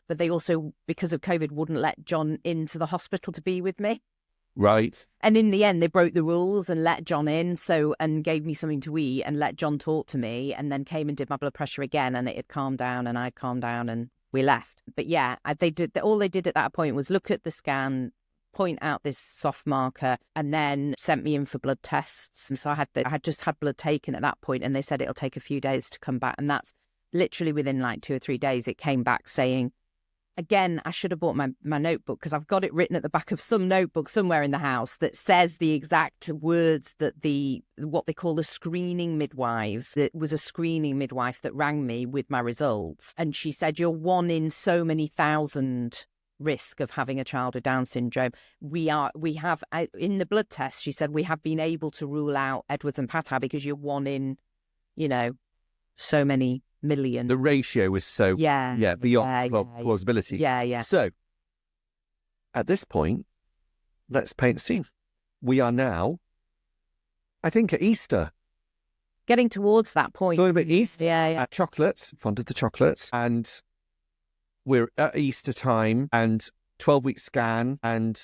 but they also, because of COVID, wouldn't let John into the hospital to be with me. Right. And in the end, they broke the rules and let John in, and gave me something to eat and let John talk to me, and then came and did my blood pressure again, and it had calmed down, and I'd calmed down, and we left. But yeah, all they did at that point was look at the scan, point out this soft marker, and then sent me in for blood tests. And so I had just had blood taken at that point, and they said it'll take a few days to come back. And that's literally within like 2 or 3 days, it came back saying, again, I should have bought my notebook, because I've got it written at the back of some notebook somewhere in the house that says the exact words that what they call the screening midwives. It was a screening midwife that rang me with my results. And she said, you're 1 in so many thousand risk of having a child with Down syndrome. We have in the blood test, she said, we have been able to rule out Edwards and Patau because you're 1 in, so many million. The ratio was so beyond plausibility. Yeah. So at this point, let's paint the scene. We are now, I think, at Easter. Getting towards that point. A little bit Easter. Yeah. Chocolates, fond of the chocolates. And we're at Easter time and 12-week scan. And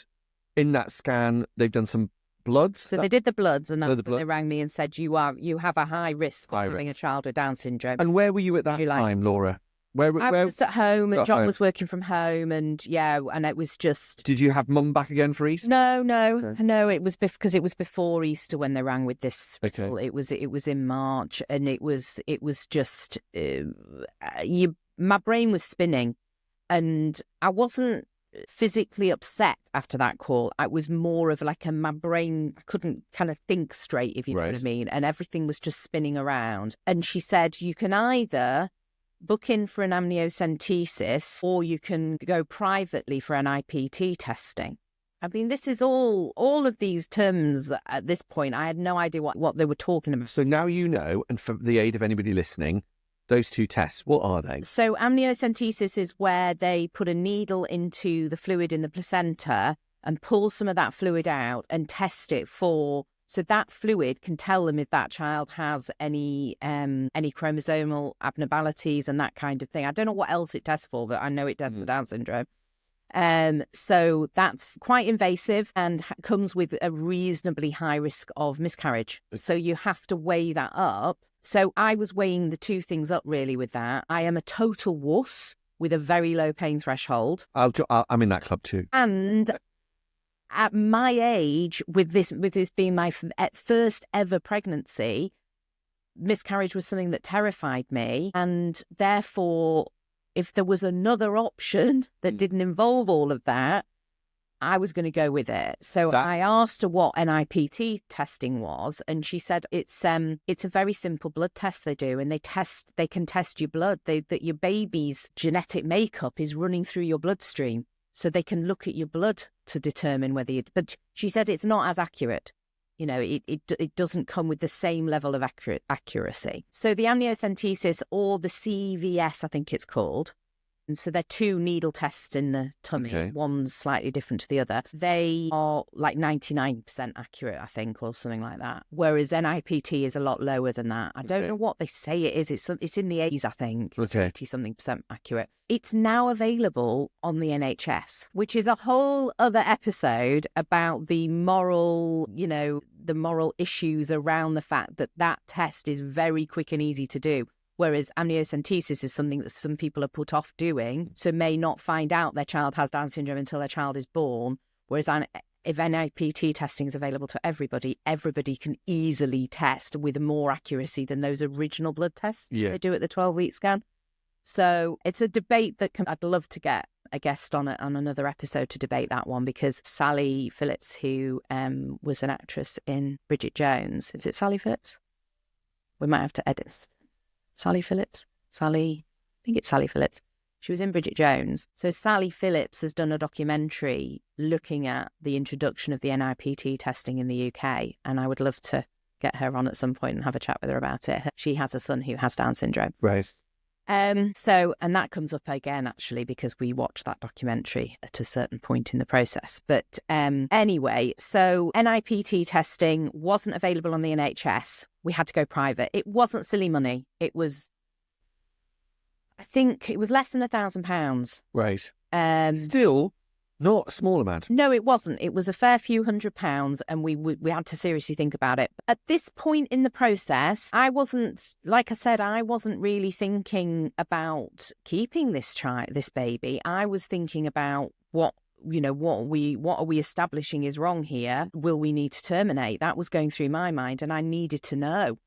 in that scan, they've done some bloods. So they did the bloods, and that's when they rang me and said, you have a high risk of having a child with Down syndrome. And where were you at that time, Laura? I was at home, and John was working from home, and and it was just... Did you have mum back again for Easter? No, it was because it was before Easter when they rang with this. Okay. It was in March, and it was just my brain was spinning, and I wasn't physically upset after that call. I was more of like my brain, I couldn't kind of think straight, if you know what I mean, and everything was just spinning around. And she said, you can either book in for an amniocentesis or you can go privately for an IPT testing. I mean, this is all of these terms at this point, I had no idea what they were talking about. So now you know, and for the aid of anybody listening, those 2 tests, what are they? So amniocentesis is where they put a needle into the fluid in the placenta and pull some of that fluid out and test it so that fluid can tell them if that child has any chromosomal abnormalities and that kind of thing. I don't know what else it tests for, but I know it does for Down syndrome. So that's quite invasive and comes with a reasonably high risk of miscarriage. So you have to weigh that up. So I was weighing the 2 things up really with that. I am a total wuss with a very low pain threshold. I'm in that club too. And at my age, with this being my first ever pregnancy, miscarriage was something that terrified me. And therefore, if there was another option that didn't involve all of that, I was going to go with it. So I asked her what NIPT testing was, and she said it's a very simple blood test they do, and they can test your blood. That your baby's genetic makeup is running through your bloodstream, so they can look at your blood to determine whether you. But she said it's not as accurate. It doesn't come with the same level of accuracy. So the amniocentesis, or the CVS, I think it's called. And so they're 2 needle tests in the tummy. Okay. One's slightly different to the other. They are like 99% accurate, I think, or something like that. Whereas NIPT is a lot lower than that. I don't know what they say it is. It's in the 80s, I think. It's 80-something% accurate. It's now available on the NHS, which is a whole other episode about the moral, the moral issues around the fact that test is very quick and easy to do. Whereas amniocentesis is something that some people are put off doing, so may not find out their child has Down syndrome until their child is born. Whereas if NIPT testing is available to everybody can easily test with more accuracy than those original blood tests they do at the 12-week scan. So it's a debate that I'd love to get a guest on another episode to debate that one, because Sally Phillips, who was an actress in Bridget Jones, is it Sally Phillips? We might have to edit this. Sally Phillips? I think it's Sally Phillips. She was in Bridget Jones. So Sally Phillips has done a documentary looking at the introduction of the NIPT testing in the UK, and I would love to get her on at some point and have a chat with her about it. She has a son who has Down syndrome. Right. And that comes up again, actually, because we watched that documentary at a certain point in the process. But anyway, so NIPT testing wasn't available on the NHS. We had to go private. It wasn't silly money. It was, I think it was less than £1,000. Right. Still not a small amount. No, it wasn't. It was a fair few £100s, and we had to seriously think about it. At this point in the process, I wasn't, like I said, I wasn't really thinking about keeping this baby. I was thinking about what are we establishing is wrong here? Will we need to terminate? That was going through my mind, and I needed to know.